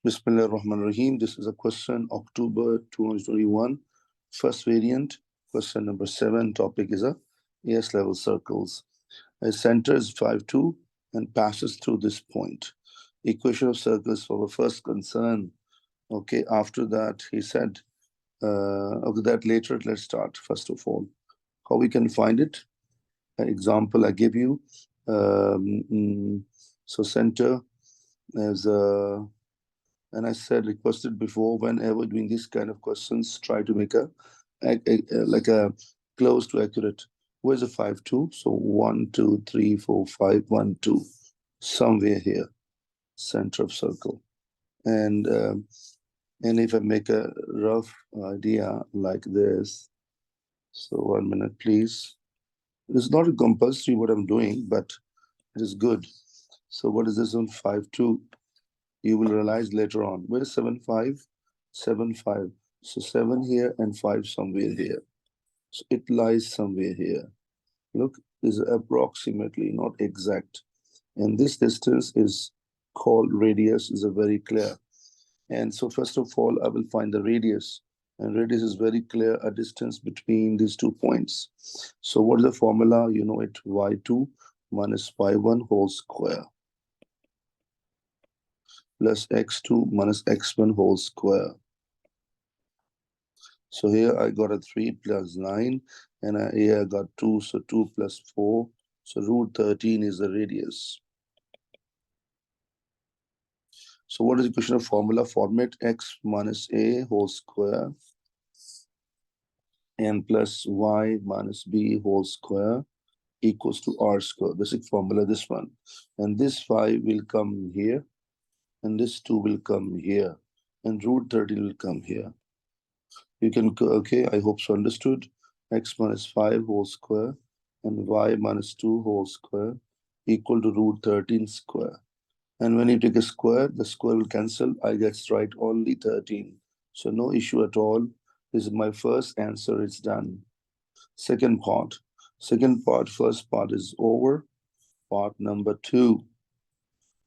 Bismillah ar-Rahman ar-Rahim. This is a question, October 2021, first variant, question number 7. Topic is AS level circles. A center is 5, 2 and passes through this point. Equation of circles for the first concern. Okay, after that, he said, okay, that later, let's start. First of all, how we can find it? An example I give you. So center is and I said, requested before, whenever doing this kind of questions, try to make like a close to accurate. Where's the 5, 2? So 1, 2, 3, 4, 5, 1, 2. Somewhere here, center of circle. And if I make a rough idea like this, so 1 minute, please. It's not compulsory what I'm doing, but it is good. So what is this on 5, 2? You will realize later on. Where's 7, 5? 7, 5. So 7 here and 5 somewhere here. So it lies somewhere here. Look, is approximately, not exact. And this distance is called radius, is a very clear. And so first of all, I will find the radius. And radius is very clear, a distance between these 2 points. So what is the formula? You know it, y2 minus y1 whole square plus x2 minus x1 whole square. So here I got a 3 plus 9, and here I got 2, so 2 plus 4. So root 13 is the radius. So what is the equation of formula? Format x minus a whole square and plus y minus b whole square equals to r square. Basic formula, this one. And this 5 will come here, and this 2 will come here, and root 13 will come here. You can, okay, I hope so understood. X minus 5 whole square and y minus 2 whole square equal to root 13 square. And when you take a square, the square will cancel. I get right only 13. So no issue at all. This is my first answer. It's done. Second part. First part is over. Part number 2.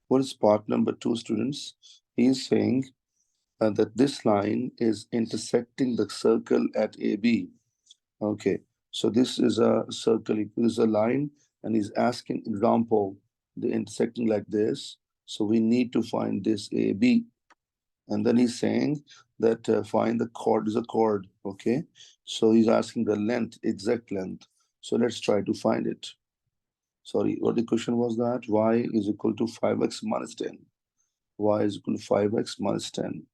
What is part number 2, students? He is saying that this line is intersecting the circle at AB. Okay, so this is a circle, this is a line, and he's asking example, the intersecting like this. So we need to find this AB. And then he's saying that find the chord is a chord, okay? So he's asking the length, exact length. So let's try to find it. Sorry, what the question was that? Y is equal to 5x minus 10. Y is equal to 5x minus 10.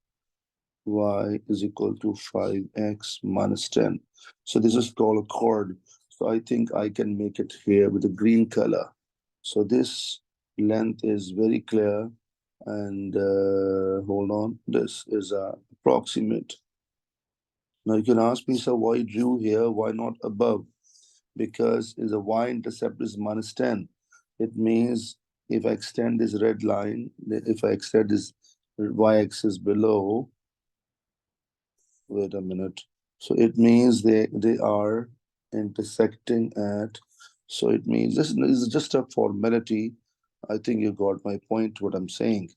Y is equal to 5x minus 10. So this is called a chord. So I think I can make it here with a green color. So this length is very clear. And hold on, this is approximate. Now you can ask me, so why drew here? Why not above? Because is a y-intercept is minus 10. It means if I extend this red line, if I extend this y-axis below, wait a minute. So it means they are intersecting at, so it means this is just a formality. I think you got my point, what I'm saying.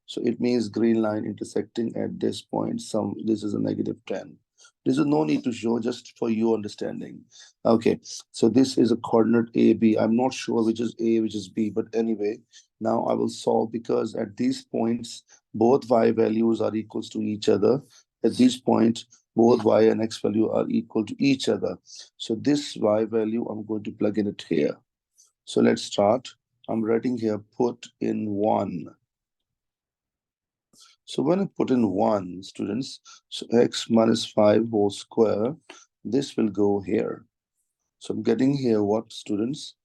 So it means green line intersecting at this point. This is a negative 10. There's no need to show, just for your understanding. Okay, so this is a coordinate A, B. I'm not sure which is A, which is B, but anyway, now I will solve because at these points, both y values are equals to each other. At these points, both y and x value are equal to each other. So this y value, I'm going to plug in it here. So let's start. I'm writing here, put in 1. So when I put in 1, students, so x minus 5 whole square, this will go here. So I'm getting here what, students?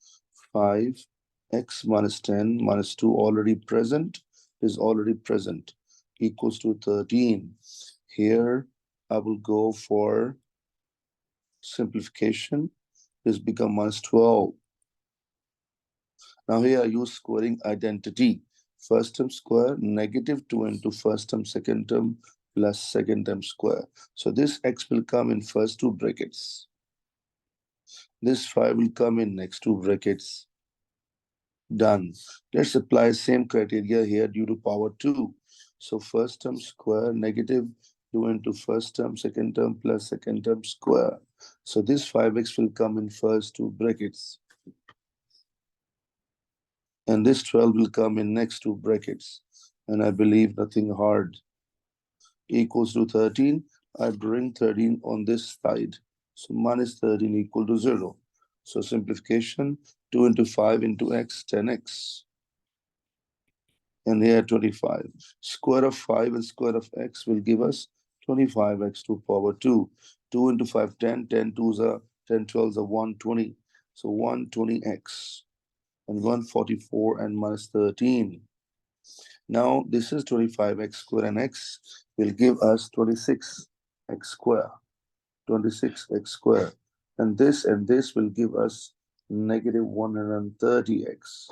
5, x minus 10 minus 2 already present, is already present, equals to 13. Here, I will go for simplification. This become minus 12. Now here I use squaring identity. First term square, negative 2 into first term, second term, plus second term square. So this x will come in first 2 brackets. This 5 will come in next 2 brackets. Done. Let's apply same criteria here due to power 2. So first term square negative 2 into first term, second term plus second term square. So this 5x will come in first two brackets. And this 12 will come in next two brackets. And I believe nothing hard. Equals to 13. I bring 13 on this side. So minus 13 equal to 0. So simplification, 2 into 5 into x, 10x. And here 25. Square of 5 and square of x will give us 25x to power 2. 2 into 5, 10. 10 2s are 10 12s are 120. So 120x. And 144 and minus 13. Now this is 25x square and x will give us 26x square. 26x square. And this will give us negative 130x.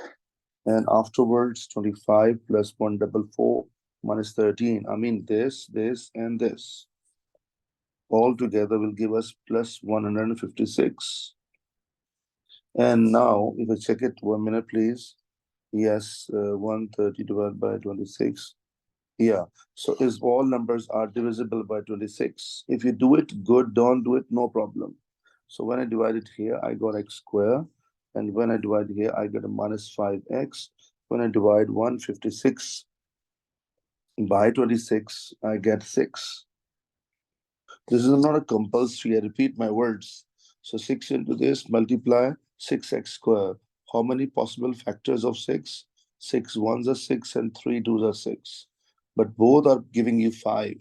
And afterwards 25 plus 144 minus 13. I mean this, and this. All together will give us plus 156. And now if I check it 1 minute please. Yes, 130 divided by 26. Yeah, so is all numbers are divisible by 26. If you do it, good. Don't do it, no problem. So when I divide it here, I got x square. And when I divide here, I get a minus 5x. When I divide 156 by 26, I get 6. This is not a compulsory. I repeat my words. So 6 into this, multiply 6x square. How many possible factors of 6? 6 ones are 6 and 3 twos are 6. But both are giving you 5.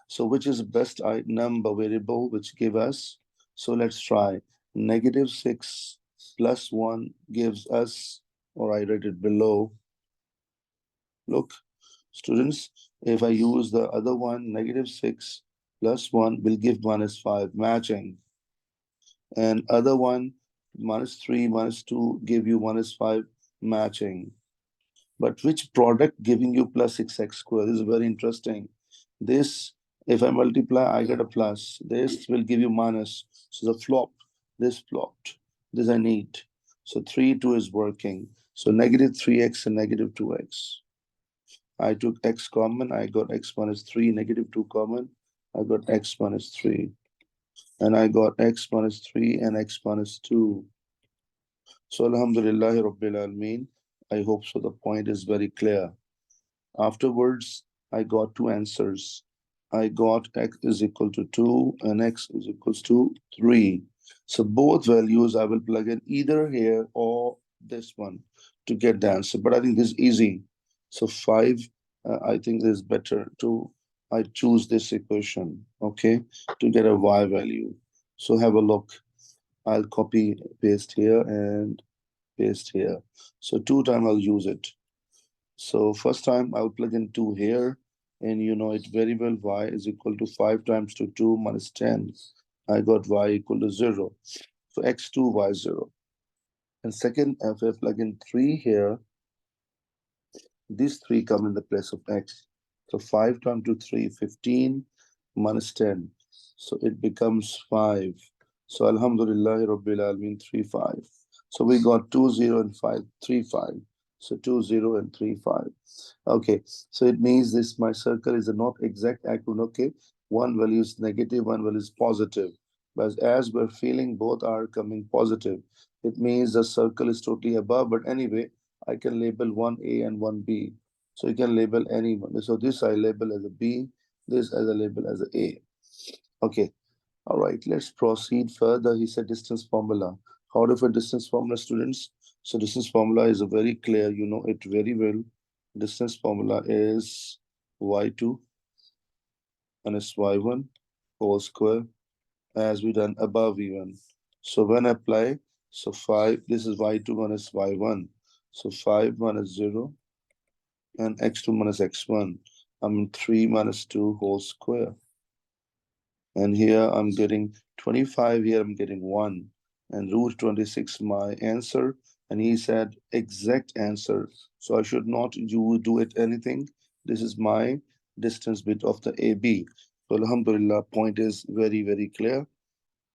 So which is the best number variable which give us? So let's try. Negative 6 plus 1 gives us, or I write it below. Look, students, if I use the other one, negative 6 plus 1 will give minus 5, matching. And other one, minus 3, minus 2, give you minus 5, matching. But which product giving you plus 6x squared? This is very interesting. This, if I multiply, I get a plus. This will give you minus. So the flop, this flopped. This I need. So 3, 2 is working. So negative 3x and negative 2x. I took x common, I got x minus 3, negative 2 common, I got x minus 3. And I got x minus 3 and x minus 2. So Alhamdulillahi Rabbil Alameen. I hope so the point is very clear. Afterwards, I got two answers. I got x is equal to 2 and x is equals to 3. So both values I will plug in either here or this one to get the answer. But I think this is easy. So 5, I think is better to, I choose this equation, okay, to get a y value. So have a look. I'll copy, paste here and paste here. So 2 times I'll use it. So first time I'll plug in 2 here, and you know it very well, y is equal to 5 times to 2 minus 10. I got y equal to 0. So x2, y0. And second, if I plug in 3 here, these 3 come in the place of x. So 5 times to 3, 15 minus 10. So it becomes 5. So Alhamdulillah Rabbil Alameen 3, 5. So we got 2, 0 and 5, 3, 5. So 2, 0 and 3, 5. Okay, so it means this, my circle is a not exact acronym, okay? One value is negative, one value is positive. But as we're feeling both are coming positive, it means the circle is totally above. But anyway, I can label one A and one B. So you can label any one. So this I label as a B, this as a label as a A. Okay, all right, let's proceed further. He said distance formula. How to find distance formula, students? So distance formula is a very clear, you know it very well. Distance formula is y2 minus y1 whole square, as we done above even. So when I apply, so 5, this is y2 minus y1. So 5 minus 0 and x2 minus x1. I mean 3 minus 2 whole square. And here I'm getting 25, here I'm getting 1. And root 26 my answer. And he said exact answer. So I should not do it anything. This is my distance bit of the AB. So Alhamdulillah, point is very, very clear.